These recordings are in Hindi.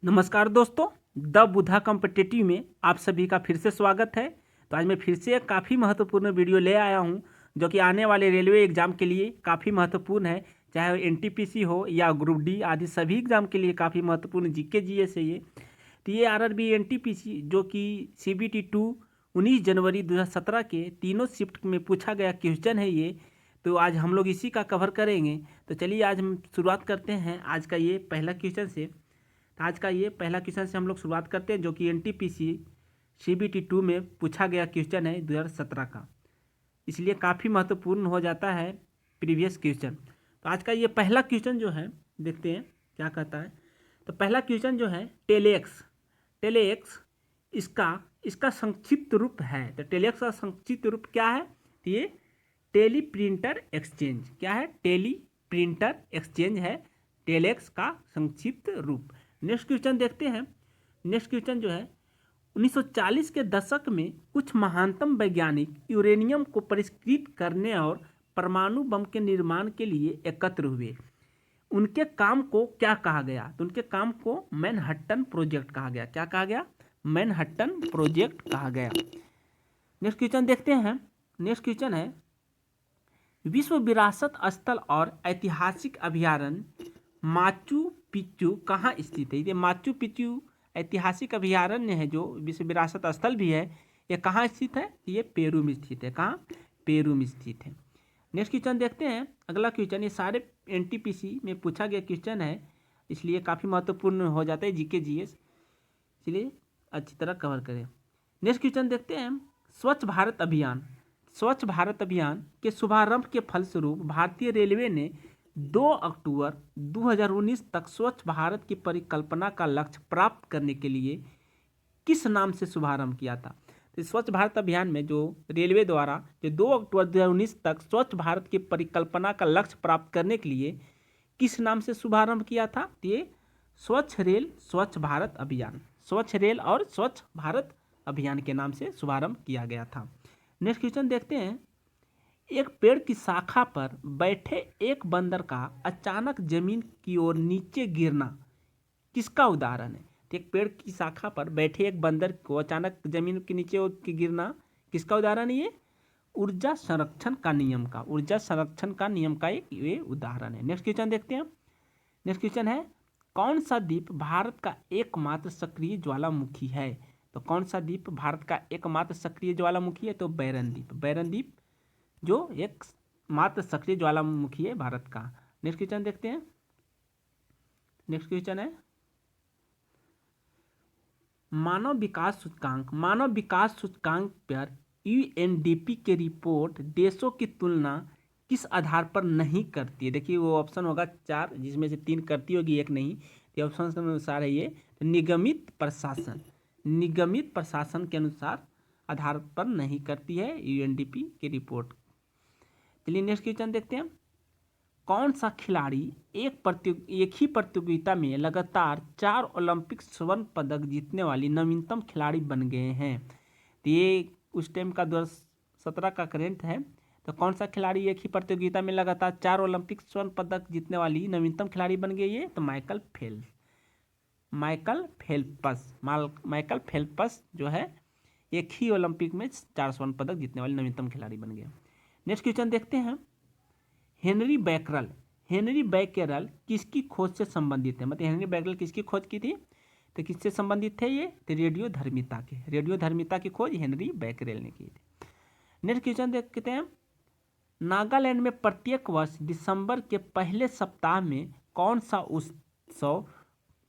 नमस्कार दोस्तों, द बुधा कॉम्पिटिटिव में आप सभी का फिर से स्वागत है। तो आज मैं फिर से एक काफ़ी महत्वपूर्ण वीडियो ले आया हूं जो कि आने वाले रेलवे एग्ज़ाम के लिए काफ़ी महत्वपूर्ण है। चाहे वो एनटीपीसी हो या ग्रुप डी आदि सभी एग्ज़ाम के लिए काफ़ी महत्वपूर्ण जीके जीएस है ये। तो ये आरआरबी एनटीपीसी जो कि सीबीटी 2 19 जनवरी 2017 के तीनों शिफ्ट में पूछा गया क्वेश्चन है ये। तो आज हम लोग इसी का कवर करेंगे। तो चलिए आज हम शुरुआत करते हैं आज का ये पहला क्वेश्चन से। तो आज का ये पहला क्वेश्चन से हम लोग शुरुआत करते हैं जो कि एनटीपीसी सीबीटी 2 में पूछा गया क्वेश्चन है 2017 का, इसलिए काफ़ी महत्वपूर्ण हो जाता है प्रीवियस क्वेश्चन। तो आज का ये पहला क्वेश्चन जो है देखते हैं क्या कहता है। तो पहला क्वेश्चन जो है टेलेक्स टेलेक्स इसका इसका संक्षिप्त रूप है। तो टेलेक्स का संक्षिप्त रूप क्या है? तो ये टेली प्रिंटर एक्सचेंज क्या है? टेली प्रिंटर एक्सचेंज है टेलेक्स का संक्षिप्त रूप। नेक्स्ट क्वेश्चन देखते हैं। नेक्स्ट क्वेश्चन जो है 1940 के दशक में कुछ महानतम वैज्ञानिक यूरेनियम को परिष्कृत करने और परमाणु बम के निर्माण के लिए एकत्र हुए। उनके काम को क्या कहा गया? तो उनके काम को मैनहट्टन प्रोजेक्ट कहा गया। क्या कहा गया? मैनहट्टन प्रोजेक्ट कहा गया। नेक्स्ट क्वेश्चन देखते हैं। नेक्स्ट क्वेश्चन है विश्व विरासत स्थल और ऐतिहासिक अभयारण्य माचू पिच्चू कहाँ स्थित है? ये माचू पिच्चू ऐतिहासिक अभयारण्य है जो विश्व विरासत स्थल भी है। ये कहाँ स्थित है? ये पेरू में स्थित है। कहाँ? पेरू में स्थित है। नेक्स्ट क्वेश्चन देखते हैं। अगला क्वेश्चन ये सारे एनटीपीसी में पूछा गया क्वेश्चन है, इसलिए काफ़ी महत्वपूर्ण हो जाता है जीके जीएस, इसलिए अच्छी तरह कवर करें। नेक्स्ट क्वेश्चन देखते हैं। स्वच्छ भारत अभियान स्वच्छ भारत अभियान के शुभारंभ के फलस्वरूप भारतीय रेलवे ने 2 अक्टूबर 2019 तक स्वच्छ भारत की परिकल्पना का लक्ष्य प्राप्त करने के लिए किस नाम से शुभारंभ किया था? तो स्वच्छ भारत अभियान में जो रेलवे द्वारा जो 2 अक्टूबर 2019 तक स्वच्छ भारत की परिकल्पना का लक्ष्य प्राप्त करने के लिए किस नाम से शुभारंभ किया था? तो ये स्वच्छ रेल स्वच्छ भारत अभियान, स्वच्छ रेल और स्वच्छ भारत अभियान के नाम से शुभारंभ किया गया था। नेक्स्ट क्वेश्चन देखते हैं। एक पेड़ की शाखा पर बैठे एक बंदर का अचानक जमीन की ओर नीचे गिरना किसका उदाहरण है? तो एक पेड़ की शाखा पर बैठे एक बंदर को अचानक जमीन के नीचे गिरना किसका उदाहरण है? ये ऊर्जा संरक्षण का नियम का, ऊर्जा संरक्षण का नियम का एक ये उदाहरण है। नेक्स्ट क्वेश्चन देखते हैं। नेक्स्ट क्वेश्चन है कौन सा द्वीप भारत का एकमात्र सक्रिय ज्वालामुखी है? तो कौन सा द्वीप भारत का एकमात्र सक्रिय ज्वालामुखी है? तो बैरन द्वीप, बैरन द्वीप जो एक मात्र सक्रिय ज्वालामुखी है भारत का। नेक्स्ट क्वेश्चन देखते हैं। नेक्स्ट क्वेश्चन है मानव विकास सूचकांक पर यूएनडीपी की रिपोर्ट देशों की तुलना किस आधार पर नहीं करती है? देखिए वो ऑप्शन होगा 4 जिसमें से 3 करती होगी, एक नहीं। तो ऑप्शन के अनुसार है ये तो निगमित प्रशासन के अनुसार आधार पर नहीं करती है यूएनडीपी की रिपोर्ट। चलिए नेक्स्ट क्वेश्चन देखते हैं। कौन सा खिलाड़ी एक ही प्रतियोगिता में लगातार 4 ओलंपिक स्वर्ण पदक जीतने वाली नवीनतम खिलाड़ी बन गए हैं? तो ये उस टाइम का 2017 का करेंट है। तो कौन सा खिलाड़ी एक ही प्रतियोगिता में लगातार 4 ओलंपिक स्वर्ण पदक जीतने वाली नवीनतम खिलाड़ी बन गई है? तो माइकल फेल्प्स जो है एक ही ओलंपिक में 4 स्वर्ण पदक जीतने वाली नवीनतम खिलाड़ी बन गए। नेक्स्ट क्वेश्चन देखते हैं। हेनरी बैकरल किसकी खोज से संबंधित है? मतलब हेनरी बैकरल किसकी खोज की थी? तो किससे संबंधित थे ये? तो रेडियोधर्मिता की खोज हेनरी बैकरल ने की थी। नेक्स्ट क्वेश्चन देखते हैं। नागालैंड में प्रत्येक वर्ष दिसंबर के पहले सप्ताह में कौन सा उत्सव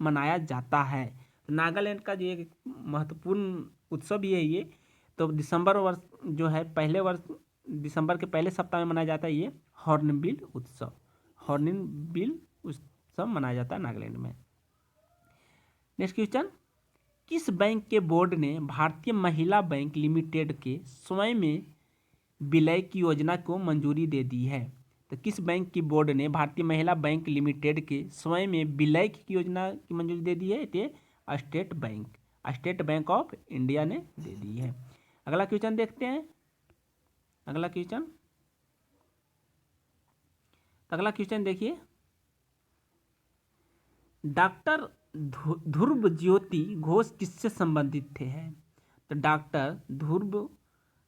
मनाया जाता है? तो नागालैंड का जो एक महत्वपूर्ण उत्सव ही है ये। तो दिसंबर वर्ष जो है पहले वर्ष दिसंबर के पहले सप्ताह में मनाया जाता है ये हॉर्नबिल उत्सव मनाया जाता है नागालैंड में। Next question. किस बैंक के बोर्ड ने भारतीय महिला बैंक लिमिटेड के स्वयं में विलय की योजना को मंजूरी दे दी है? तो किस बैंक की बोर्ड ने भारतीय महिला बैंक लिमिटेड के स्वयं में विलय की योजना की मंजूरी दे दी है? तो स्टेट बैंक ऑफ इंडिया ने दे दी है। अगला क्वेश्चन देखते हैं। अगला क्वेश्चन देखिए। डॉक्टर ध्रुव ज्योति घोष किससे संबंधित थे है? तो डॉक्टर ध्रुव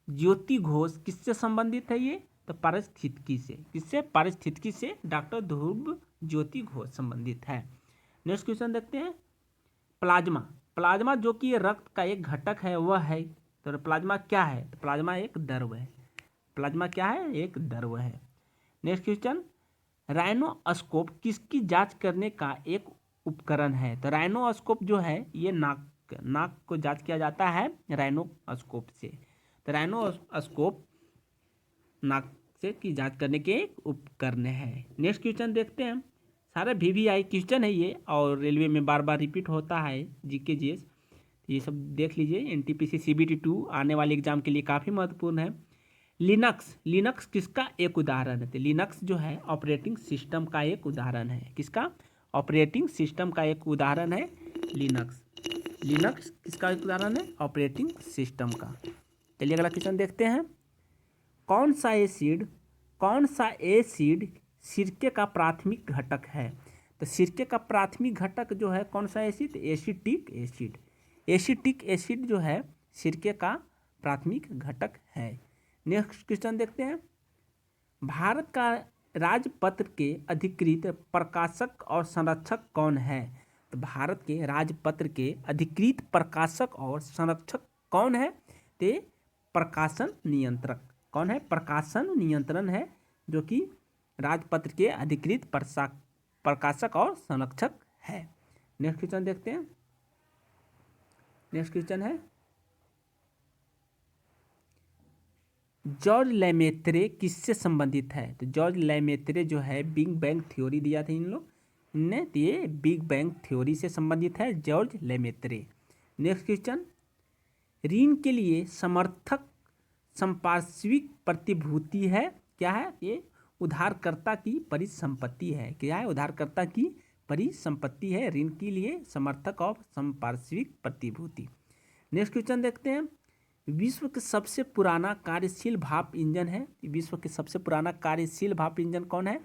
ज्योति घोष किससे संबंधित है ये? तो पारिस्थितिकी से। किससे? पारिस्थितिकी से डॉक्टर ध्रुव ज्योति घोष संबंधित है। नेक्स्ट क्वेश्चन देखते हैं। प्लाज्मा। प्लाज्मा जो कि रक्त का एक घटक है वह है, तो प्लाज्मा क्या है? तो प्लाज्मा एक द्रव है। प्लाज्मा क्या है? एक द्रव है। Next question. राइनोस्कोप किसकी जांच करने का एक उपकरण है? तो राइनोस्कोप जो है ये नाक को जांच किया जाता है राइनोस्कोप से। तो राइनोस्कोप नाक से की जांच करने के एक उपकरण है। नेक्स्ट क्वेश्चन देखते हैं। सारा VVI क्वेश्चन है ये, और रेलवे में बार बार रिपीट होता है, GK GS, ये सब देख लीजिए। NTPC CBT 2 आने वाले एग्जाम के लिए काफ़ी महत्वपूर्ण है। लिनक्स किसका एक उदाहरण है? तो लिनक्स जो है ऑपरेटिंग सिस्टम का एक उदाहरण है। किसका? ऑपरेटिंग सिस्टम का एक उदाहरण है लिनक्स। लिनक्स किसका एक उदाहरण है? ऑपरेटिंग सिस्टम का। चलिए अगला क्वेश्चन देखते हैं। कौन सा एसिड सिरके का प्राथमिक घटक है? तो सिरके का प्राथमिक घटक जो है कौन सा acid? Acetic acid. Acetic acid जो है सिरके का प्राथमिक घटक है। नेक्स्ट क्वेश्चन देखते हैं। भारत का राजपत्र के अधिकृत प्रकाशक और संरक्षक कौन है? तो भारत के राजपत्र के अधिकृत प्रकाशक और संरक्षक कौन है? तो प्रकाशन नियंत्रक। कौन है? प्रकाशन नियंत्रण है जो कि राजपत्र के अधिकृत प्रकाशक और संरक्षक है। नेक्स्ट क्वेश्चन देखते हैं। नेक्स्ट क्वेश्चन है जॉर्ज लेमेत्रे किससे संबंधित है? तो जॉर्ज लेमेत्रे जो है बिग बैंग थ्योरी दिया था इन लोग ने, तो ये बिग बैंग थ्योरी से संबंधित है जॉर्ज लेमेत्रे। Next question. ऋण के लिए समर्थक संपार्श्विक प्रतिभूति है। क्या है? ये उधारकर्ता की परिसंपत्ति है। क्या है? उधारकर्ता की परिसंपत्ति है ऋण के लिए समर्थक और संपार्श्विक प्रतिभूति। नेक्स्ट क्वेश्चन देखते हैं। विश्व के सबसे पुराना कार्यशील भाप इंजन है। विश्व के सबसे पुराना कार्यशील भाप इंजन कौन है?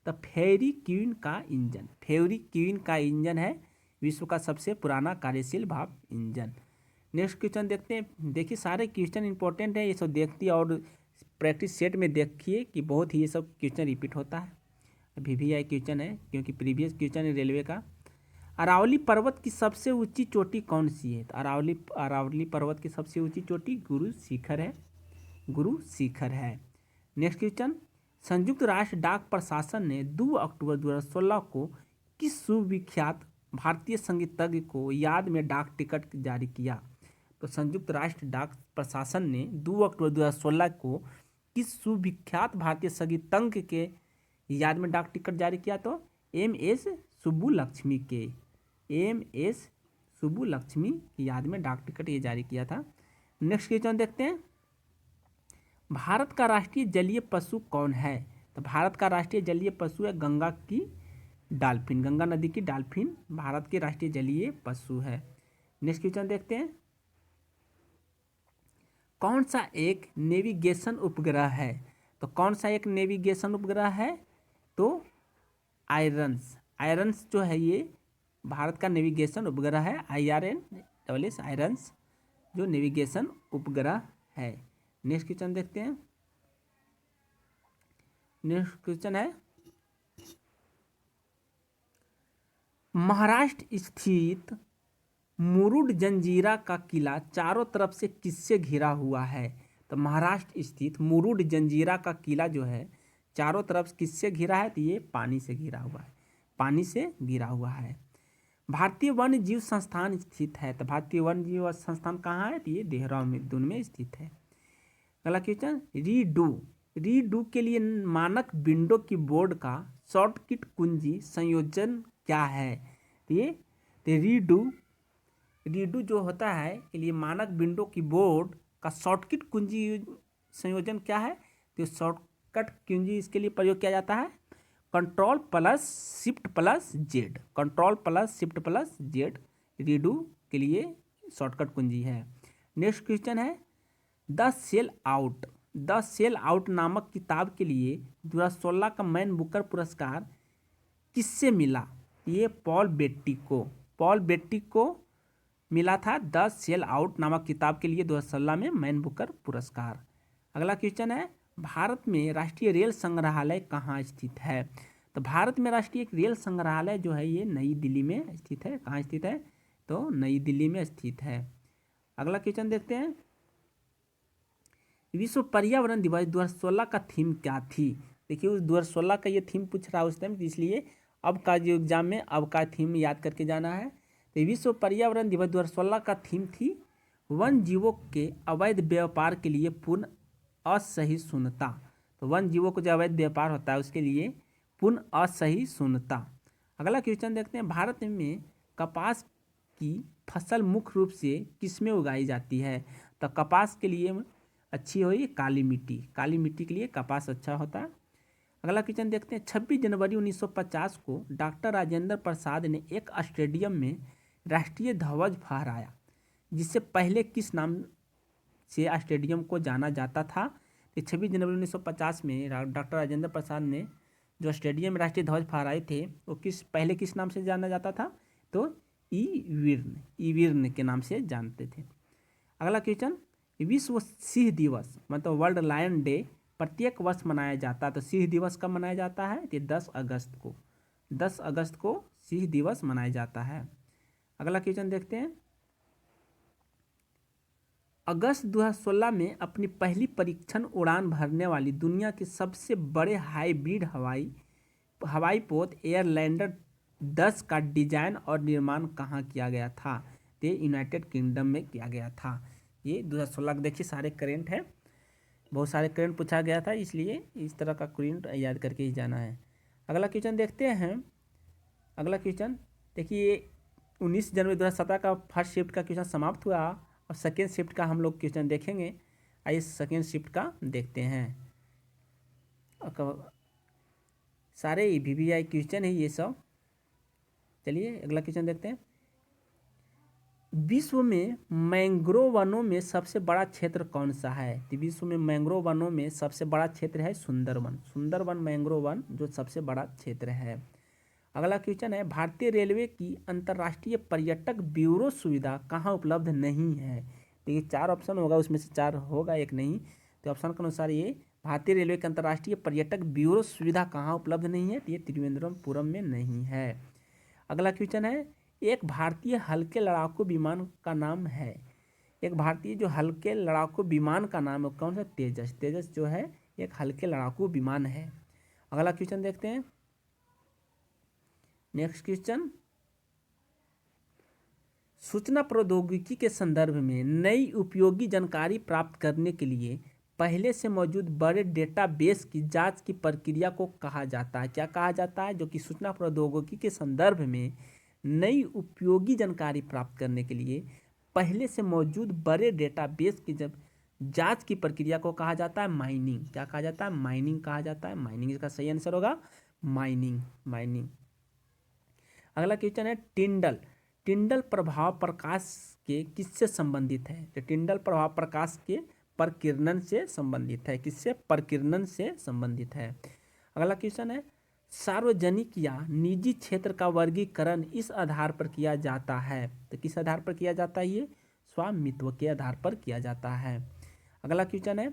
तो फेरी क्वीन का इंजन। फेरी क्वीन का इंजन है विश्व का सबसे पुराना कार्यशील भाप इंजन। नेक्स्ट क्वेश्चन देखते हैं। देखिए सारे क्वेश्चन इंपॉर्टेंट है, ये सब देखिए और प्रैक्टिस सेट में देखिए कि बहुत ही ये सब क्वेश्चन रिपीट होता है। VVI क्वेश्चन है क्योंकि प्रीवियस क्वेश्चन है रेलवे का। अरावली पर्वत की सबसे ऊंची चोटी कौन सी है? तो अरावली पर्वत की सबसे ऊंची चोटी गुरु शिखर है। गुरु शिखर है। Next question. संयुक्त राष्ट्र डाक प्रशासन ने 2 अक्टूबर 2016 को किस सुविख्यात भारतीय संगीतज्ञ को याद में डाक टिकट जारी किया? तो संयुक्त राष्ट्र डाक प्रशासन ने 2 अक्टूबर 2016 को किस सुविख्यात भारतीय संगीतज्ञ के याद में डाक टिकट जारी किया? तो MS सुब्बुलक्ष्मी के। MS सुब्बुलक्ष्मी की याद में डाक टिकट ये जारी किया था। नेक्स्ट क्वेश्चन देखते हैं। भारत का राष्ट्रीय जलीय पशु कौन है? तो भारत का राष्ट्रीय जलीय पशु है गंगा की डॉल्फिन। गंगा नदी की डॉल्फिन भारत के राष्ट्रीय जलीय पशु है। नेक्स्ट क्वेश्चन देखते हैं। कौन सा एक नेविगेशन उपग्रह है? तो कौन सा एक नेविगेशन उपग्रह है? तो आयरन्स जो है ये भारत का नेविगेशन उपग्रह है। IRNSS आयरन्स जो नेविगेशन उपग्रह है। नेक्स्ट क्वेश्चन देखते हैं। नेक्स्ट क्वेश्चन है महाराष्ट्र स्थित मुरुड जंजीरा का किला चारों तरफ से किससे घिरा हुआ है? तो महाराष्ट्र स्थित मुरुड जंजीरा का किला जो है चारों तरफ किससे घिरा है? तो ये पानी से घिरा हुआ है। पानी से घिरा हुआ है। भारतीय वन्य जीव संस्थान स्थित है। तो भारतीय वन्य जीव संस्थान कहाँ है? तो ये देहरादून में स्थित है। अगला क्वेश्चन। रीडू के लिए मानक विंडो कीबोर्ड का शॉर्टकट कुंजी संयोजन क्या है? तो ये रीडू जो होता है के लिए मानक विंडो कीबोर्ड का शॉर्टकट कुंजी संयोजन क्या है? तो शॉर्टकट कुंजी इसके लिए प्रयोग किया जाता है Ctrl+Shift+Z। Ctrl+Shift+Z रीडू के लिए शॉर्टकट कुंजी है। नेक्स्ट क्वेश्चन है द सेल आउट नामक किताब के लिए 2016 का मैन बुकर पुरस्कार किससे मिला? ये पॉल बेट्टी को। पॉल बेट्टी को मिला था द सेल आउट नामक किताब के लिए 2016 में मैन बुकर पुरस्कार। अगला क्वेश्चन है, भारत में राष्ट्रीय रेल संग्रहालय कहाँ स्थित है? तो भारत में राष्ट्रीय एक रेल संग्रहालय जो है ये नई दिल्ली में स्थित है। कहाँ स्थित है? तो नई दिल्ली में स्थित है। अगला क्वेश्चन देखते हैं, विश्व पर्यावरण दिवस 2016 का थीम क्या थी? देखिए उस 2016 का ये थीम पूछ रहा है उस टाइम, इसलिए अब का जो एग्जाम में अब का थीम याद करके जाना है। तो विश्व पर्यावरण दिवस 2016 का थीम थी वन जीवों के अवैध व्यापार के लिए पूर्ण असहिष्णुता। तो वन जीवों को जो अवैध व्यापार होता है उसके लिए पूर्ण असहिष्णुता। अगला क्वेश्चन देखते हैं, भारत में कपास की फसल मुख्य रूप से किसमें उगाई जाती है? तो कपास के लिए अच्छी हुई काली मिट्टी, काली मिट्टी के लिए कपास अच्छा होता है। अगला क्वेश्चन देखते हैं, 26 जनवरी 1950 को डॉक्टर राजेंद्र प्रसाद ने एक स्टेडियम में राष्ट्रीय ध्वज फहराया, जिससे पहले किस नाम से स्टेडियम को जाना जाता था? तो 26 जनवरी 1950 में डॉक्टर राजेंद्र प्रसाद ने जो स्टेडियम में राष्ट्रीय ध्वज फहराए थे वो पहले किस नाम से जाना जाता था? तो ईवीर्न के नाम से जानते थे। अगला क्वेश्चन, विश्व सिंह दिवस मतलब वर्ल्ड लायन डे प्रत्येक वर्ष मनाया जाता है। तो सिंह दिवस कब मनाया जाता है? तो 10 अगस्त को, 10 अगस्त को सिंह दिवस मनाया जाता है। अगला क्वेश्चन देखते हैं, अगस्त 2016 में अपनी पहली परीक्षण उड़ान भरने वाली दुनिया के सबसे बड़े हाइब्रिड हवाई पोत एयरलैंडर 10 का डिजाइन और निर्माण कहाँ किया गया था? तो यूनाइटेड किंगडम में किया गया था। ये 2016 का देखिए सारे करेंट है, बहुत सारे करेंट पूछा गया था, इसलिए इस तरह का करेंट याद करके ही जाना है। अगला क्वेश्चन देखते हैं, अगला क्वेश्चन देखिए 19 जनवरी 2017 का फर्स्ट शिफ्ट का क्वेश्चन समाप्त हुआ और सेकेंड शिफ्ट का हम लोग क्वेश्चन देखेंगे। आइए सेकेंड शिफ्ट का देखते हैं। सारे VVI क्वेश्चन है ये सब। चलिए अगला क्वेश्चन देखते हैं, विश्व में मैंग्रोव वनों में सबसे बड़ा क्षेत्र कौन सा है? तो विश्व में मैंग्रोव वनों में सबसे बड़ा क्षेत्र है सुंदरवन, सुंदरवन मैंग्रोव वन जो सबसे बड़ा क्षेत्र है। अगला क्वेश्चन है, भारतीय रेलवे की अंतर्राष्ट्रीय पर्यटक ब्यूरो सुविधा कहाँ उपलब्ध नहीं है? देखिए 4 ऑप्शन होगा, उसमें से 4 होगा, एक नहीं। तो ऑप्शन के अनुसार ये भारतीय रेलवे की अंतर्राष्ट्रीय पर्यटक ब्यूरो सुविधा कहाँ उपलब्ध नहीं है? तो ये त्रिवेंद्रपुरम में नहीं है। अगला क्वेश्चन है, एक भारतीय हल्के लड़ाकू विमान का नाम है, एक भारतीय जो हल्के लड़ाकू विमान का नाम है कौन सा? तेजस। तेजस जो है एक हल्के लड़ाकू विमान है। अगला क्वेश्चन देखते हैं, नेक्स्ट क्वेश्चन, सूचना प्रौद्योगिकी के संदर्भ में नई उपयोगी जानकारी प्राप्त करने के लिए पहले से मौजूद बड़े डेटाबेस की जांच की प्रक्रिया को कहा जाता है? क्या कहा जाता है? जो कि सूचना प्रौद्योगिकी के संदर्भ में नई उपयोगी जानकारी प्राप्त करने के लिए पहले से मौजूद बड़े डेटाबेस की जब जांच की प्रक्रिया को कहा जाता है माइनिंग। क्या कहा जाता है? माइनिंग कहा जाता है। माइनिंग इसका सही आंसर होगा, माइनिंग, माइनिंग। अगला क्वेश्चन है, टिंडल, टिंडल प्रभाव प्रकाश के किससे संबंधित है? तो टिंडल प्रभाव प्रकाश के प्रकीर्णन से संबंधित है। किससे? प्रकीर्णन से संबंधित है। अगला क्वेश्चन है, सार्वजनिक या निजी क्षेत्र का वर्गीकरण इस आधार पर किया जाता है? तो किस आधार पर किया जाता है? ये स्वामित्व के आधार पर किया जाता है। अगला क्वेश्चन है,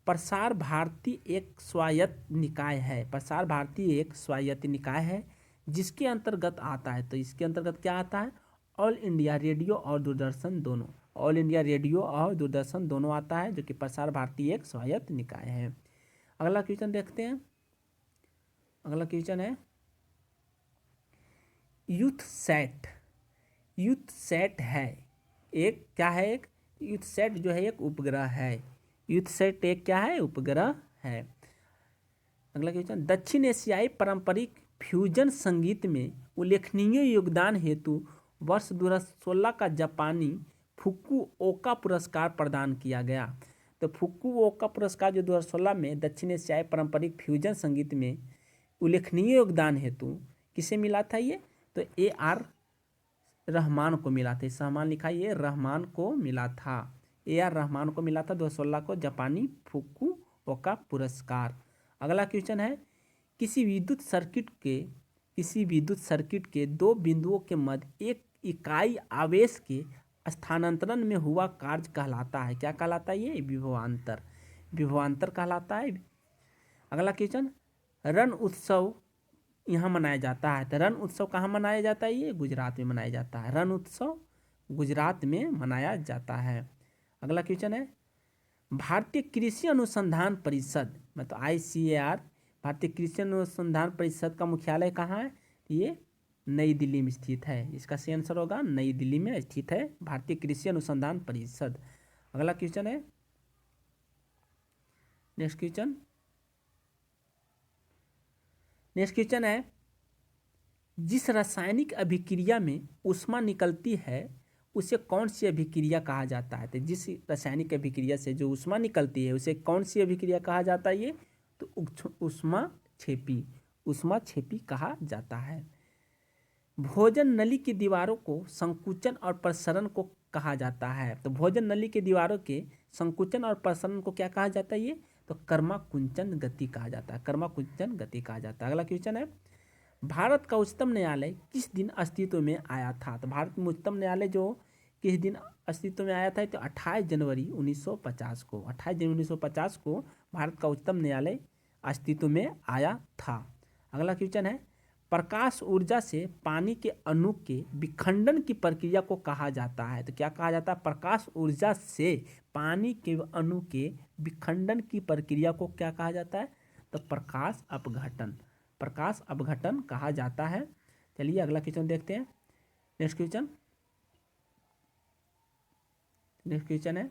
प्रसार भारती एक स्वायत्त निकाय है। प्रसार भारती एक स्वायत्त निकाय है जिसके अंतर्गत आता है, तो इसके अंतर्गत क्या आता है? ऑल इंडिया रेडियो और दूरदर्शन दोनों, ऑल इंडिया रेडियो और दूरदर्शन दोनों आता है, जो कि प्रसार भारती एक स्वायत्त निकाय है। अगला क्वेश्चन देखते हैं, अगला क्वेश्चन है, यूथसैट, यूथसैट है एक क्या है? एक यूथसैट जो है एक उपग्रह है। यूथसैट एक क्या है? उपग्रह है। अगला क्वेश्चन, दक्षिण एशियाई पारंपरिक फ्यूजन संगीत में उल्लेखनीय योगदान हेतु वर्ष 2016 का जापानी फुकुओका पुरस्कार प्रदान किया गया। तो फुकुओका पुरस्कार जो 2016 में दक्षिण एशियाई पारंपरिक फ्यूजन संगीत में उल्लेखनीय योगदान हेतु किसे मिला था? ये तो AR रहमान को मिला था। रहमान लिखा, ये रहमान को मिला था, AR रहमान को मिला था 2016 को जापानी फुकुओका पुरस्कार। अगला क्वेश्चन है, किसी विद्युत सर्किट के किसी विद्युत सर्किट के दो बिंदुओं के मध्य एक इकाई आवेश के स्थानांतरण में हुआ कार्य कहलाता है। क्या कहलाता है? ये विभवांतर, विभवांतर कहलाता है। अगला क्वेश्चन, रण उत्सव यहाँ मनाया जाता है, तो रण उत्सव कहाँ मनाया जाता है? ये गुजरात में मनाया जाता है। रण उत्सव गुजरात में मनाया जाता है। अगला क्वेश्चन है, भारतीय कृषि अनुसंधान परिषद मतलब ICAR, भारतीय कृषि अनुसंधान परिषद का मुख्यालय कहाँ है? ये नई दिल्ली में स्थित है। इसका सही आंसर होगा नई दिल्ली में स्थित है भारतीय कृषि अनुसंधान परिषद। अगला क्वेश्चन है, नेक्स्ट क्वेश्चन है, जिस रासायनिक अभिक्रिया में ऊष्मा निकलती है उसे कौन सी अभिक्रिया कहा जाता है? तो जिस रासायनिक अभिक्रिया से जो ऊष्मा निकलती है उसे कौन सी अभिक्रिया कहा जाता है? ये तो ऊष्मा क्षेपी कहा जाता है। भोजन नली की दीवारों को संकुचन और प्रसरण को कहा जाता है। तो भोजन नली की दीवारों के संकुचन और प्रसरण को क्या कहा जाता है? ये तो कर्माकुंचन गति कहा जाता है, कर्माकुंचन गति कहा जाता है। अगला क्वेश्चन है, भारत का उच्चतम न्यायालय किस दिन अस्तित्व में आया था? तो भारत में उच्चतम न्यायालय जो किस दिन अस्तित्व में आया था? तो 28 जनवरी 1950 को, 28 जनवरी 1950 को भारत का उच्चतम न्यायालय अस्तित्व में आया था। अगला क्वेश्चन है, प्रकाश ऊर्जा से पानी के अणु के विखंडन की प्रक्रिया को कहा जाता है। तो क्या कहा जाता है? प्रकाश ऊर्जा से पानी के अणु के विखंडन की प्रक्रिया को क्या कहा जाता है? तो प्रकाश अपघटन, प्रकाश अपघटन कहा जाता है। चलिए अगला क्वेश्चन देखते हैं। नेक्स्ट क्वेश्चन है,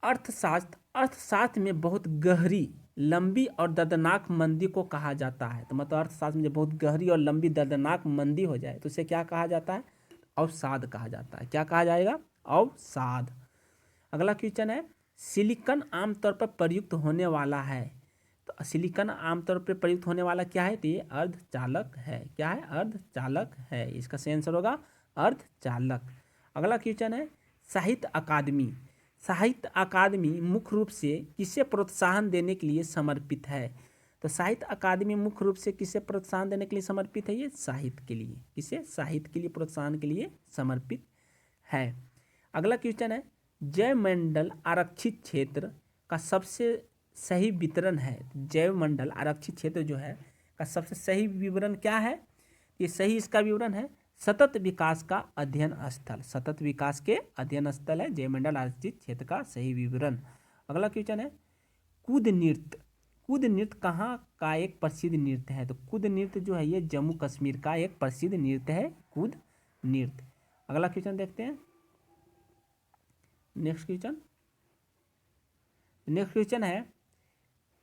अर्थशास्त्र में बहुत गहरी, लंबी और दर्दनाक मंदी को कहा जाता है। तो मतलब अर्थशास्त्र में जब बहुत गहरी और लंबी दर्दनाक मंदी हो जाए तो उसे क्या कहा जाता है? अवसाद कहा जाता है। क्या कहा जाएगा? अवसाद। अगला क्वेश्चन है, सिलिकॉन आमतौर पर प्रयुक्त होने वाला है। तो सिलिकॉन आमतौर पर प्रयुक्त होने वाला क्या है? तो ये अर्धचालक है। क्या है? अर्धचालक है। इसका सही आंसर होगा अर्धचालक। अगला क्वेश्चन है, साहित्य अकादमी मुख्य रूप से किसे प्रोत्साहन देने के लिए समर्पित है? तो साहित्य अकादमी मुख्य रूप से किसे प्रोत्साहन देने के लिए समर्पित है? ये साहित्य के लिए, किसे? साहित्य के लिए प्रोत्साहन के लिए समर्पित है। अगला क्वेश्चन है, जैवमंडल आरक्षित क्षेत्र का सबसे सही वितरण है। जैवमंडल आरक्षित क्षेत्र जो है का सबसे सही विवरण क्या है? ये सही इसका विवरण है सतत विकास का अध्ययन स्थल, सतत विकास के अध्ययन स्थल है जैवमंडल आरक्षित क्षेत्र का सही विवरण। अगला क्वेश्चन है, कूद नृत्य, कूद नृत्य कहाँ का एक प्रसिद्ध नृत्य है? तो कूद नृत्य जो है ये जम्मू कश्मीर का एक प्रसिद्ध नृत्य है, कूद नृत्य। अगला क्वेश्चन देखते हैं। नेक्स्ट क्वेश्चन है,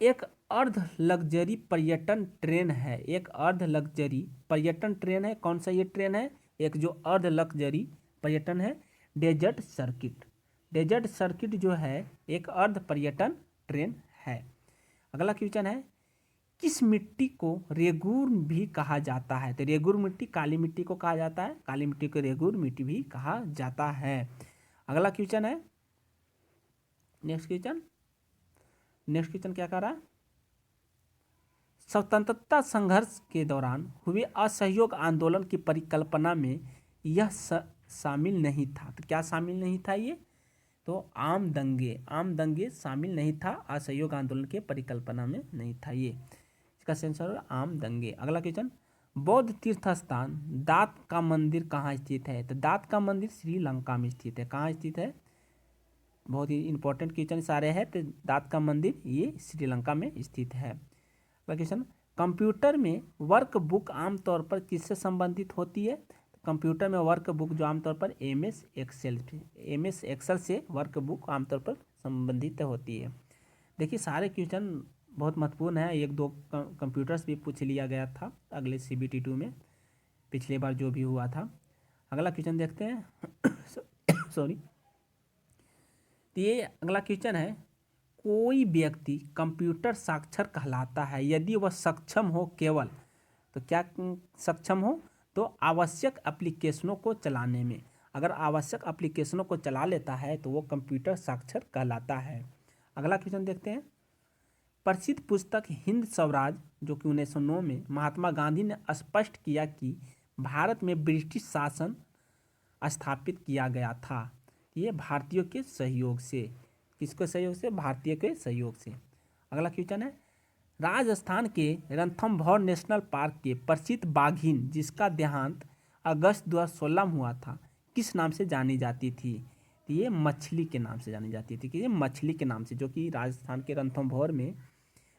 एक अर्ध लग्जरी पर्यटन ट्रेन है, एक अर्ध लग्जरी पर्यटन ट्रेन है। कौन सा ये ट्रेन है? एक जो अर्ध लग्जरी पर्यटन है, डेजर्ट सर्किट, डेजर्ट सर्किट जो है एक अर्ध पर्यटन ट्रेन है। अगला क्वेश्चन है, किस मिट्टी को रेगूर भी कहा जाता है? तो रेगूर मिट्टी काली मिट्टी को कहा जाता है, काली मिट्टी को रेगूर मिट्टी भी कहा जाता है। अगला क्वेश्चन है, नेक्स्ट क्वेश्चन क्या कह रहा है? स्वतंत्रता संघर्ष के दौरान हुए असहयोग आंदोलन की परिकल्पना में यह शामिल नहीं था। तो क्या शामिल नहीं था? ये तो आम दंगे शामिल नहीं था, असहयोग आंदोलन के परिकल्पना में नहीं था ये। इसका आंसर आम दंगे। अगला क्वेश्चन, बौद्ध तीर्थ स्थान दात का मंदिर कहाँ स्थित है? तो दात का मंदिर श्रीलंका में स्थित है। कहाँ स्थित है? बहुत ही इंपॉर्टेंट क्वेश्चन सारे हैं। तो दात का मंदिर ये श्रीलंका में स्थित है। क्वेश्चन, कंप्यूटर में वर्क बुक आमतौर पर किससे संबंधित होती है? कंप्यूटर में वर्क बुक जो आमतौर पर MS एक्सेल से वर्क बुक आमतौर पर संबंधित होती है। देखिए सारे क्वेश्चन बहुत महत्वपूर्ण है, एक दो कंप्यूटर्स भी पूछ लिया गया था अगले CBT 2 में, पिछले बार जो भी हुआ था। अगला क्वेश्चन देखते हैं। सॉरी, तो ये अगला क्वेश्चन है, कोई व्यक्ति कंप्यूटर साक्षर कहलाता है यदि वह सक्षम हो केवल, तो क्या सक्षम हो? तो आवश्यक एप्लीकेशनों को चलाने में। अगर आवश्यक एप्लीकेशनों को चला लेता है तो वो कंप्यूटर साक्षर कहलाता है। अगला क्वेश्चन देखते हैं, प्रसिद्ध पुस्तक हिंद स्वराज जो कि 1909 में महात्मा गांधी ने स्पष्ट किया कि भारत में ब्रिटिश शासन स्थापित किया गया था। ये भारतीयों के सहयोग से, किसके सहयोग से? भारतीय के सहयोग से। अगला क्वेश्चन है, राजस्थान के रणथंभौर नेशनल पार्क के प्रसिद्ध बाघिन जिसका देहांत अगस्त 2016 में हुआ था, किस नाम से जानी जाती थी? तो ये मछली के नाम से जानी जाती थी, कि ये मछली के नाम से, जो कि राजस्थान के रणथंभौर में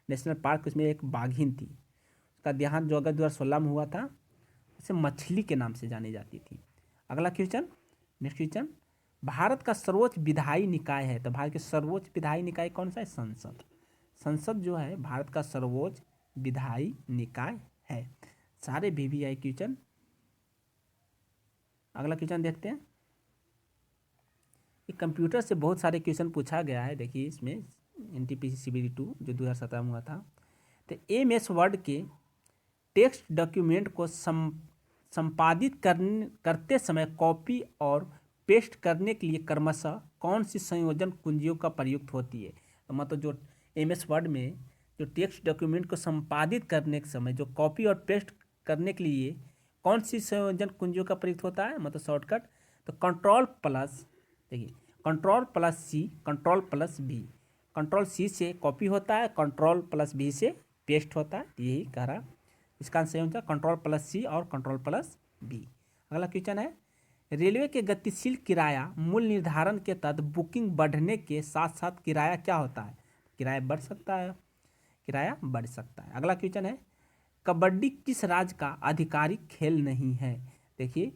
नेशनल पार्क, उसमें एक बाघिन थी, उसका देहांत जो अगस्त 2016 में हुआ था, उसे मछली के नाम से जानी जाती थी। अगला क्वेश्चन, नेक्स्ट क्वेश्चन, भारत का सर्वोच्च विधायी निकाय है, तो भारत के सर्वोच्च विधायी निकाय कौन सा है? संसद। संसद जो है भारत का सर्वोच्च विधायी निकाय है। सारे VVI क्वेश्चन। अगला क्वेश्चन देखते हैं, ये कंप्यूटर से बहुत सारे क्वेश्चन पूछा गया है। देखिए इसमें NTPC CBD 2 जो 2017 में हुआ था। तो MS वर्ड के टेक्स्ट डॉक्यूमेंट को संपादित करते समय कॉपी और पेस्ट करने के लिए क्रमशः कौन सी संयोजन कुंजियों का प्रयुक्त होती है? तो मतलब जो MS वर्ड में जो टेक्स्ट डॉक्यूमेंट को संपादित करने के समय जो कॉपी और पेस्ट करने के लिए कौन सी संयोजन कुंजियों का प्रयुक्त होता है? मतलब शॉर्टकट, तो कंट्रोल प्लस, देखिए control plus C, control plus B। Control C से कॉपी होता है, कंट्रोल प्लस B से पेस्ट होता है, यही कह रहा। इसका संयोजन कंट्रोल प्लस C और कंट्रोल प्लस B। अगला क्वेश्चन है, रेलवे के गतिशील किराया मूल्य निर्धारण के तहत बुकिंग बढ़ने के साथ साथ किराया क्या होता है? किराया बढ़ सकता है, किराया बढ़ सकता है। अगला क्वेश्चन है, कबड्डी किस राज्य का आधिकारिक खेल नहीं है? देखिए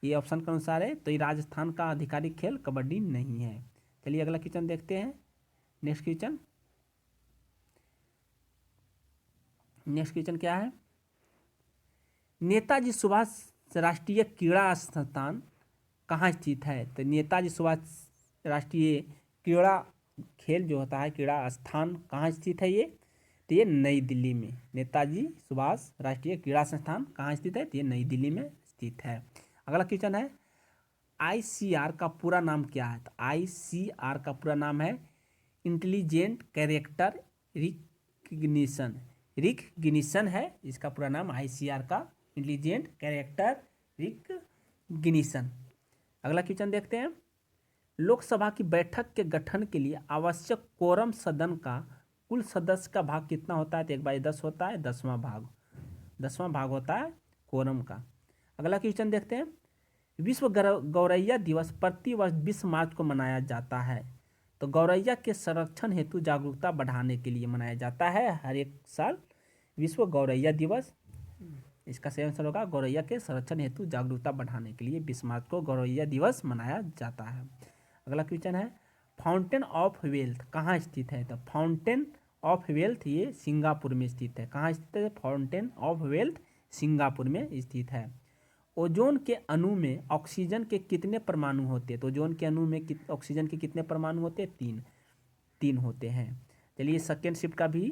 ये ऑप्शन के अनुसार है, तो ये राजस्थान का आधिकारिक खेल कबड्डी नहीं है। चलिए अगला क्वेश्चन देखते हैं। नेक्स्ट क्वेश्चन क्या है? नेताजी सुभाष राष्ट्रीय क्रीड़ा संस्थान कहाँ स्थित है? तो नेताजी सुभाष राष्ट्रीय क्रीड़ा खेल जो होता है, क्रीड़ा स्थान कहाँ स्थित है? ये तो ये नई दिल्ली में। नेताजी सुभाष राष्ट्रीय क्रीड़ा संस्थान कहाँ स्थित है? तो ये नई दिल्ली में स्थित है। अगला क्वेश्चन है, ICR का पूरा नाम क्या है? तो ICR का पूरा नाम है इंटेलिजेंट कैरेक्टर रिकग्निशन है इसका पूरा नाम, ICR का इंटेलिजेंट कैरेक्टर रिकग्निशन। अगला क्वेश्चन देखते हैं, लोकसभा की बैठक के गठन के लिए आवश्यक कोरम सदन का कुल सदस्य का भाग कितना होता है? तो 1/10 होता है, 10वां भाग होता है कोरम का। अगला क्वेश्चन देखते हैं, विश्व गौरैया दिवस प्रति वर्ष 20 मार्च को मनाया जाता है, तो गौरैया के संरक्षण हेतु जागरूकता बढ़ाने के लिए मनाया जाता है हर एक साल विश्व गौरैया दिवस। इसका सही आंसर होगा गौरैया के संरक्षण हेतु जागरूकता बढ़ाने के लिए 20 मार्च को गौरैया दिवस मनाया जाता है। अगला क्वेश्चन है, फाउंटेन ऑफ वेल्थ कहाँ स्थित है? तो फाउंटेन ऑफ वेल्थ ये सिंगापुर में स्थित है। कहाँ स्थित है? फाउंटेन ऑफ वेल्थ सिंगापुर में स्थित है। ओजोन के अणु में ऑक्सीजन के कितने परमाणु होते हैं? तो ओजोन के अणु में ऑक्सीजन के कितने परमाणु होते हैं? 3 होते हैं। चलिए सेकेंड शिफ्ट का भी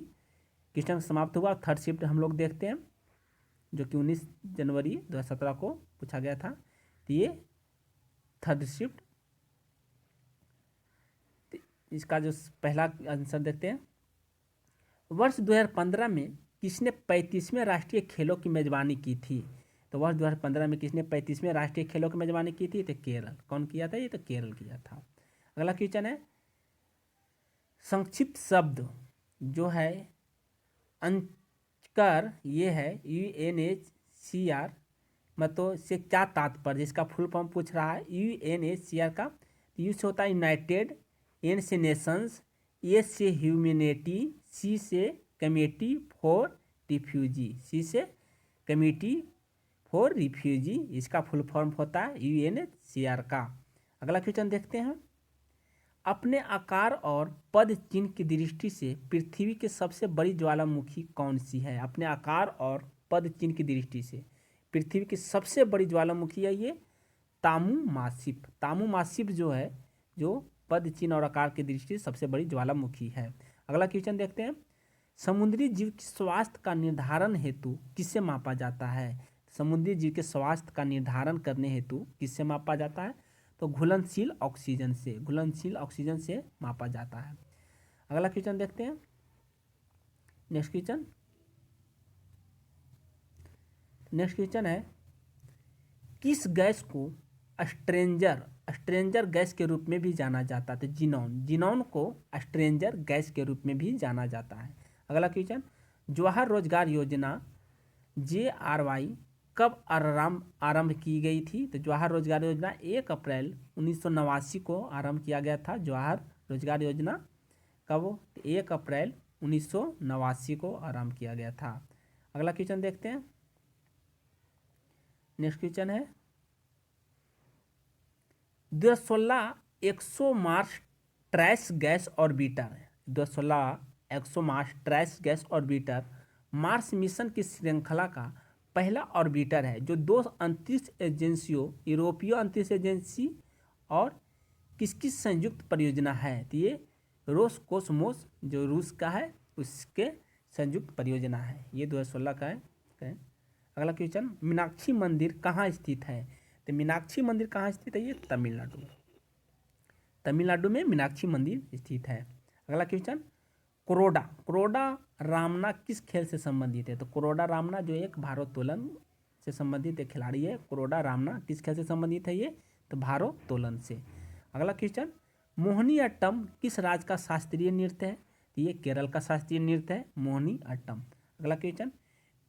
क्वेश्चन समाप्त हुआ। थर्ड शिफ्ट हम लोग देखते हैं जो कि 19 जनवरी 2017 को पूछा गया था। तो ये थर्ड शिफ्ट, इसका जो पहला आंसर देखते हैं, वर्ष 2015 में किसने 35वें राष्ट्रीय खेलों की मेजबानी की थी? तो वर्ष 2015 में किसने 35वें राष्ट्रीय खेलों की मेजबानी की थी? तो केरल। कौन किया था? ये तो केरल किया था। अगला क्वेश्चन है, संक्षिप्त शब्द जो है अंचकर, ये है UNHCR, मतलब से क्या तात्पर्य? जिसका फुल फॉर्म पूछ रहा है UNHCR का। यू से होता है यूनाइटेड, N से नेशंस, A से ह्यूमैनिटी, C से कमेटी फॉर रिफ्यूजी, C से कमेटी फॉर रिफ्यूजी, इसका फुल फॉर्म होता है UNHCR का। अगला क्वेश्चन देखते हैं, अपने आकार और पद चिन्ह की दृष्टि से पृथ्वी की सबसे बड़ी ज्वालामुखी कौन सी है? अपने आकार और पद चिन्ह की दृष्टि से पृथ्वी की सबसे बड़ी ज्वालामुखी है ये तामू मासिफ। तामू मासिफ जो है, जो पद चिन्ह और आकार की दृष्टि से सबसे बड़ी ज्वालामुखी है। अगला क्वेश्चन देखते हैं, समुद्री जीव के स्वास्थ्य का निर्धारण हेतु किससे मापा जाता है? समुद्री जीव के स्वास्थ्य का निर्धारण करने हेतु किससे मापा जाता है? तो घुलनशील ऑक्सीजन से मापा जाता है। अगला क्वेश्चन देखते हैं, नेक्स्ट क्वेश्चन है, किस गैस को स्ट्रेंजर गैस के रूप में भी जाना जाता है? तो जिनॉन को स्ट्रेंजर गैस के रूप में भी जाना जाता है। अगला क्वेश्चन, जवाहर रोजगार योजना JRY कब आरंभ की गई थी? तो जवाहर रोजगार योजना 1 अप्रैल 1989 को आरंभ किया गया था। जवाहर रोजगार योजना कब? 1 अप्रैल 1989 को आरंभ किया गया था। अगला क्वेश्चन देखते हैं। नेक्स्ट क्वेश्चन है, 2016 ExoMars trash gas orbiter 2016 ExoMars trash gas orbiter Mars mission की श्रृंखला का पहला ऑर्बिटर है जो 2 अंतरिक्ष एजेंसियों, यूरोपीय अंतरिक्ष एजेंसी और किसकी संयुक्त परियोजना है? तो ये रोसकोसमोस जो रूस का है उसके संयुक्त परियोजना है। ये 2016 का है। अगला क्वेश्चन, मीनाक्षी मंदिर कहाँ स्थित है? तो मीनाक्षी मंदिर कहाँ स्थित है? ये तमिलनाडु में मीनाक्षी मंदिर स्थित है। अगला क्वेश्चन, कुरोडा रामना किस खेल से संबंधित है? तो कुरोडा रामना जो एक भारोत्तोलन से संबंधित एक खिलाड़ी है। कुरोडा रामना किस खेल से संबंधित है? ये तो भारोत्तोलन से। अगला क्वेश्चन, मोहिनी अट्टम किस राज्य का शास्त्रीय नृत्य है? तो ये केरल का शास्त्रीय नृत्य है मोहिनी अट्टम। अगला क्वेश्चन,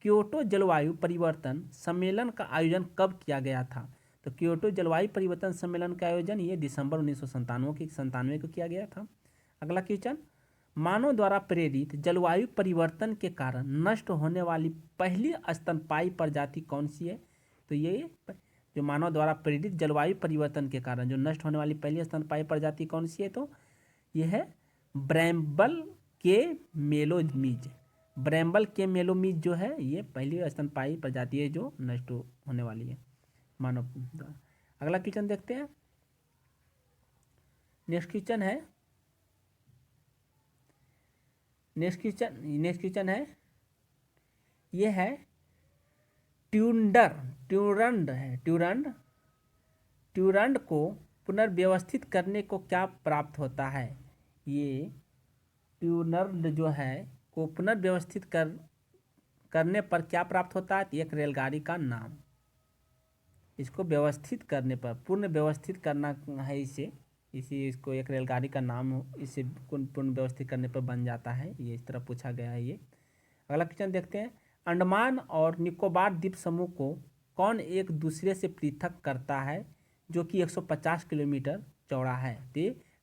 क्योटो जलवायु परिवर्तन सम्मेलन का आयोजन कब किया गया था? तो क्योटो जलवायु परिवर्तन सम्मेलन का आयोजन ये दिसंबर 1997 को किया गया था। अगला क्वेश्चन, मानव द्वारा प्रेरित जलवायु परिवर्तन के कारण नष्ट होने वाली पहली स्तनपायी प्रजाति कौन सी है? तो ये जो मानव द्वारा प्रेरित जलवायु परिवर्तन के कारण जो नष्ट होने वाली पहली स्तनपायी प्रजाति कौन सी है? तो ये है ब्रैम्बल के मेलोमीज जो है ये पहली स्तनपायी प्रजाति है जो नष्ट होने वाली है मानव द्वारा। अगला क्वेश्चन देखते हैं। नेक्स्ट क्वेश्चन है ये है ट्यूरंड को पुनर्व्यवस्थित करने को क्या प्राप्त होता है? ये ट्यूरंड जो है को पुनर्व्यवस्थित करने पर क्या प्राप्त होता है? एक रेलगाड़ी का नाम। इसको व्यवस्थित करने पर, पुनः व्यवस्थित करना है इसको एक रेलगाड़ी का नाम इसे पुनः व्यवस्थित करने पर बन जाता है। ये इस तरह पूछा गया है ये। अगला क्वेश्चन देखते हैं, अंडमान और निकोबार द्वीप समूह को कौन एक दूसरे से पृथक करता है जो कि 150 किलोमीटर चौड़ा है? तो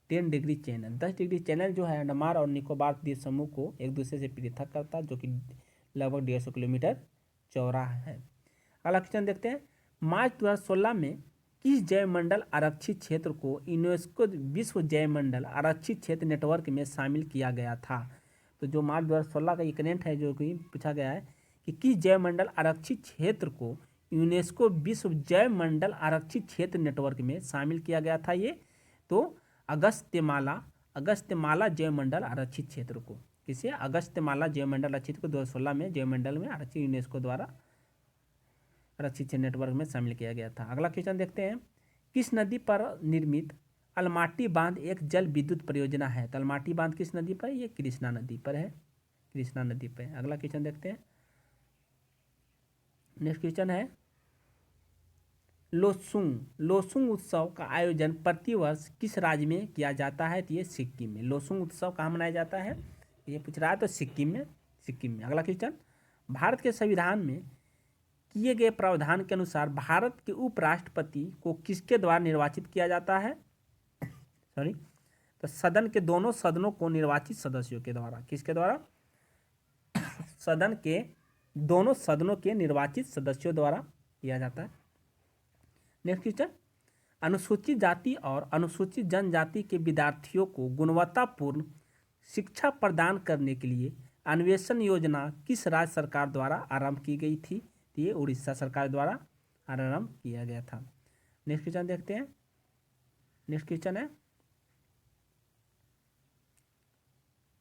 10 डिग्री चैनल 10 डिग्री चैनल जो है अंडमान और निकोबार द्वीप समूह को एक दूसरे से पृथक करता है जो कि लगभग 150 किलोमीटर चौड़ा है। अगला क्वेश्चन देखते हैं, मार्च 2016 में किस जैवमंडल आरक्षित क्षेत्र को यूनेस्को विश्व जैवमंडल आरक्षित क्षेत्र नेटवर्क में शामिल किया गया था? तो जो मार्च 2016 का एक करेंट है जो कि पूछा गया है कि किस जैवमंडल आरक्षित क्षेत्र को यूनेस्को विश्व जैवमंडल आरक्षित क्षेत्र नेटवर्क में शामिल किया गया था? ये तो अगस्त्यमाला जैवमंडल आरक्षित क्षेत्र को, किसे? अगस्त्यमाला जैवमंडल आरक्षित को 2016 में जैवमंडल में आरक्षित यूनेस्को द्वारा आरक्षित नेटवर्क में शामिल किया गया था। अगला क्वेश्चन देखते हैं, किस नदी पर निर्मित अलमाटी बांध एक जल विद्युत परियोजना है? तो अलमाटी बांध किस नदी पर? ये कृष्णा नदी पर है, कृष्णा नदी पर। अगला क्वेश्चन देखते हैं। नेक्स्ट क्वेश्चन है, लोसुंग उत्सव का आयोजन प्रतिवर्ष किस राज्य में किया जाता है? तो ये सिक्किम में। लोसुंग उत्सव कहाँ मनाया जाता है? ये पूछ रहा है तो सिक्किम में। अगला क्वेश्चन, भारत के संविधान में किए गए प्रावधान के अनुसार भारत के उपराष्ट्रपति को किसके द्वारा निर्वाचित किया जाता है? तो सदन के दोनों सदनों को निर्वाचित सदस्यों के द्वारा। किसके द्वारा? सदन के दोनों सदनों के निर्वाचित सदस्यों द्वारा किया जाता है। नेक्स्ट क्वेश्चन, अनुसूचित जाति और अनुसूचित जनजाति के विद्यार्थियों को गुणवत्तापूर्ण शिक्षा प्रदान करने के लिए अन्वेषण योजना किस राज्य सरकार द्वारा आरंभ की गई थी? ये उड़ीसा सरकार द्वारा आरंभ किया गया था। नेक्स्ट क्वेश्चन देखते हैं। नेक्स्ट क्वेश्चन है,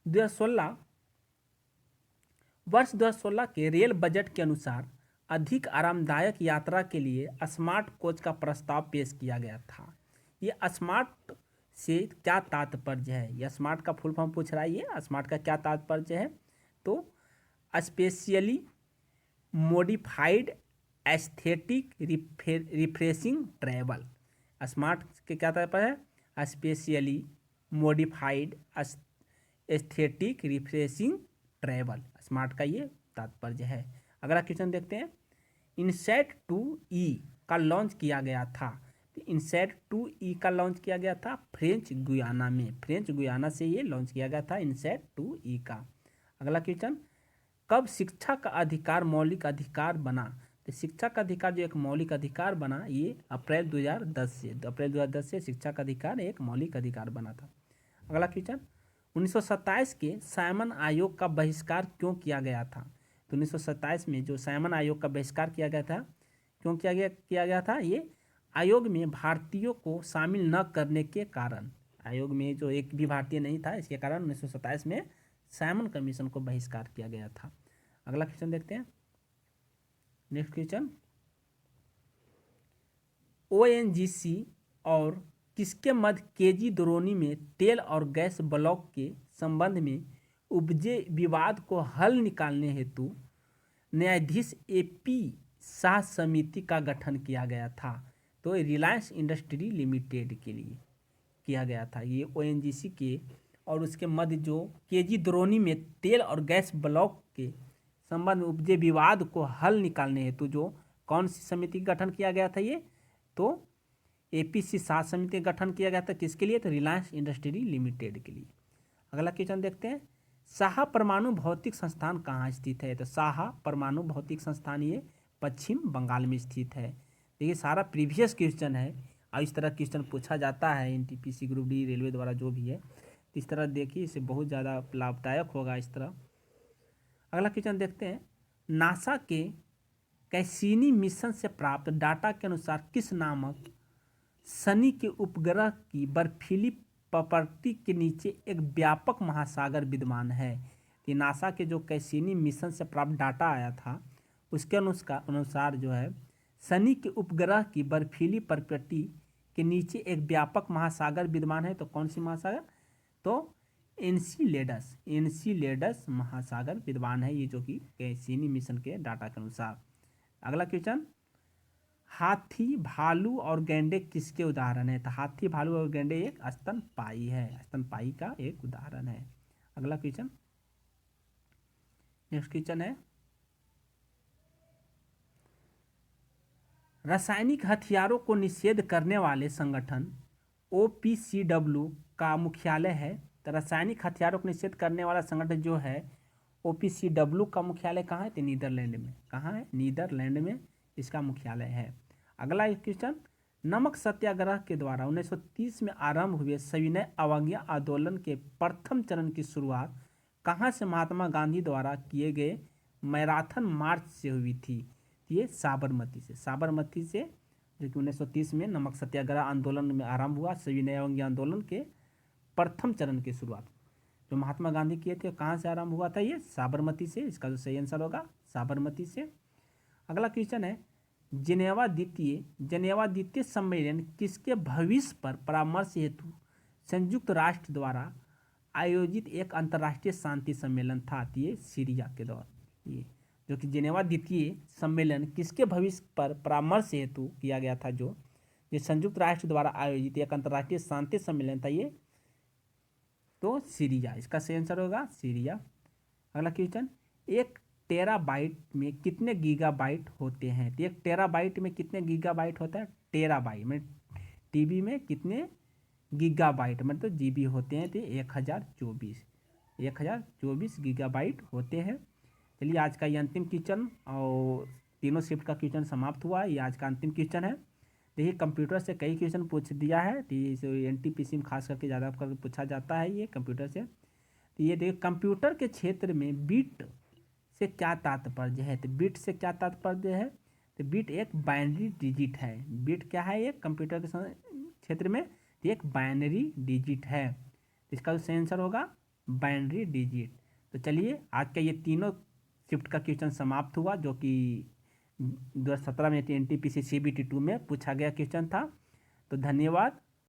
2016 के रेल बजट के अनुसार अधिक आरामदायक यात्रा के लिए स्मार्ट कोच का प्रस्ताव पेश किया गया था। ये स्मार्ट से क्या तात्पर्य है? यह स्मार्ट का फुल फॉर्म पूछ रहा है। ये स्मार्ट का क्या तात्पर्य है? तो specially modified aesthetic refreshing travel. Smart के क्या तात्पर्य है? Specially modified aesthetic refreshing travel, smart का ये तात्पर्य है। अगला क्वेश्चन देखते हैं। इनसैट 2E का लॉन्च किया गया था। तो इनसैट 2E का लॉन्च किया गया था फ्रेंच गुयाना में। फ्रेंच गुयाना से ये लॉन्च किया गया था इनसैट 2E का। अगला क्वेश्चन, कब शिक्षा का अधिकार मौलिक अधिकार बना? तो शिक्षा का अधिकार जो एक मौलिक अधिकार बना ये अप्रैल 2010 से। तो अप्रैल 2010 से शिक्षा का अधिकार एक मौलिक अधिकार बना था। अगला क्वेश्चन, 1927 के साइमन आयोग का बहिष्कार क्यों किया गया था? तो 1927 में जो साइमन आयोग का बहिष्कार किया गया था, क्यों किया गया था? ये आयोग में भारतीयों को शामिल न करने के कारण, आयोग में जो एक भी भारतीय नहीं था इसके कारण 1927 में साइमन कमीशन को बहिष्कार किया गया था। अगला क्वेश्चन देखते हैं। नेक्स्ट क्वेश्चन, ONGC और किसके मध्य केजी द्रोणी में तेल और गैस ब्लॉक के संबंध में उपजे विवाद को हल निकालने हेतु न्यायाधीश AP शाह समिति का गठन किया गया था? तो रिलायंस इंडस्ट्री लिमिटेड के लिए किया गया था। ये ONGC के और उसके मध्य जो केजी द्रोणी में तेल और गैस ब्लॉक के संबंध में उपजे विवाद को हल निकालने हेतु जो कौन सी समिति का गठन किया गया था? ये तो APC शाह समिति का गठन किया गया था। किसके लिए? तो रिलायंस इंडस्ट्री लिमिटेड के लिए। अगला क्वेश्चन देखते हैं। साहा परमाणु भौतिक संस्थान कहाँ स्थित है? तो साहा परमाणु भौतिक संस्थान ये पश्चिम बंगाल में स्थित है। देखिए सारा प्रीवियस क्वेश्चन है और इस तरह क्वेश्चन पूछा जाता है NTPC ग्रुप डी रेलवे द्वारा जो भी है, तो इस तरह देखिए इसे बहुत ज़्यादा लाभदायक होगा इस तरह। अगला क्वेश्चन देखते हैं। नासा के कैसीनी मिशन से प्राप्त डाटा के अनुसार किस नामक शनि के उपग्रह की बर्फीली प्रॉपर्टी के नीचे एक व्यापक महासागर विद्यमान है? कि नासा के जो कैसीनी मिशन से प्राप्त डाटा आया था उसके अनुसार जो है शनि के उपग्रह की बर्फीली प्रॉपर्टी के नीचे एक व्यापक महासागर विद्यमान है। तो कौन सी महासागर? तो एनसीलेडस महासागर विद्यमान है, ये जो कि कैसीनी मिशन के डाटा के अनुसार। अगला क्वेश्चन, हाथी भालू और गैंडे किसके उदाहरण है? तो हाथी भालू और गैंडे एक स्तनपायी है, स्तनपायी का एक उदाहरण है। अगला क्वेश्चन, नेक्स्ट क्वेश्चन है। रासायनिक हथियारों को निषेध करने वाले संगठन OPCW का मुख्यालय है। तो रासायनिक हथियारों को निषेध करने वाला संगठन जो है OPCW का मुख्यालय कहाँ है? तो नीदरलैंड में। कहाँ है? नीदरलैंड में इसका मुख्यालय है। अगला क्वेश्चन, नमक सत्याग्रह के द्वारा 1930 में आरंभ हुए सविनय अवज्ञा आंदोलन के प्रथम चरण की शुरुआत कहाँ से महात्मा गांधी द्वारा किए गए मैराथन मार्च से हुई थी? ये साबरमती से। साबरमती से जो कि 1930 में नमक सत्याग्रह आंदोलन में आरंभ हुआ, सविनय अवज्ञा आंदोलन के प्रथम चरण की शुरुआत जो महात्मा गांधी किए थे कहाँ से आरंभ हुआ था? ये साबरमती से। इसका जो सही आंसर होगा साबरमती से। अगला क्वेश्चन है, जिनेवा द्वितीय सम्मेलन किसके भविष्य पर परामर्श हेतु संयुक्त राष्ट्र द्वारा आयोजित एक अंतर्राष्ट्रीय शांति सम्मेलन था? ये सीरिया के दौर, ये जो कि जिनेवा द्वितीय सम्मेलन किसके भविष्य पर परामर्श हेतु किया गया था? जो ये संयुक्त राष्ट्र द्वारा आयोजित एक अंतर्राष्ट्रीय शांति सम्मेलन था ये तो सीरिया। इसका सही आंसर होगा सीरिया। अगला क्वेश्चन, एक टेराबाइट में कितने गीगाबाइट होते हैं? तो एक टेराबाइट में कितने गीगाबाइट होता है? टेराबाइट में TB में कितने गीगाबाइट मतलब GB होते हैं? तो 1024 गीगाबाइट होते हैं। चलिए आज का ये अंतिम क्वेश्चन और तीनों शिफ्ट का क्वेश्चन समाप्त हुआ। ये आज का अंतिम क्वेश्चन है। देखिए कंप्यूटर से कई क्वेश्चन पूछ दिया है, तो ये NTPC में खास करके ज़्यादा करके पूछा जाता है ये कंप्यूटर से। तो ये देखिए कंप्यूटर के क्षेत्र में बिट से क्या तात्पर्य है? तो बिट से क्या तात्पर्य है? तो बिट एक बाइनरी डिजिट है। बिट क्या है? एक कंप्यूटर के क्षेत्र में एक बाइनरी डिजिट है। इसका सही आंसर होगा बाइनरी डिजिट। तो चलिए आज का ये तीनों शिफ्ट का क्वेश्चन समाप्त हुआ जो कि 2017 में NTPC CBT 2 में पूछा गया क्वेश्चन था। तो धन्यवाद।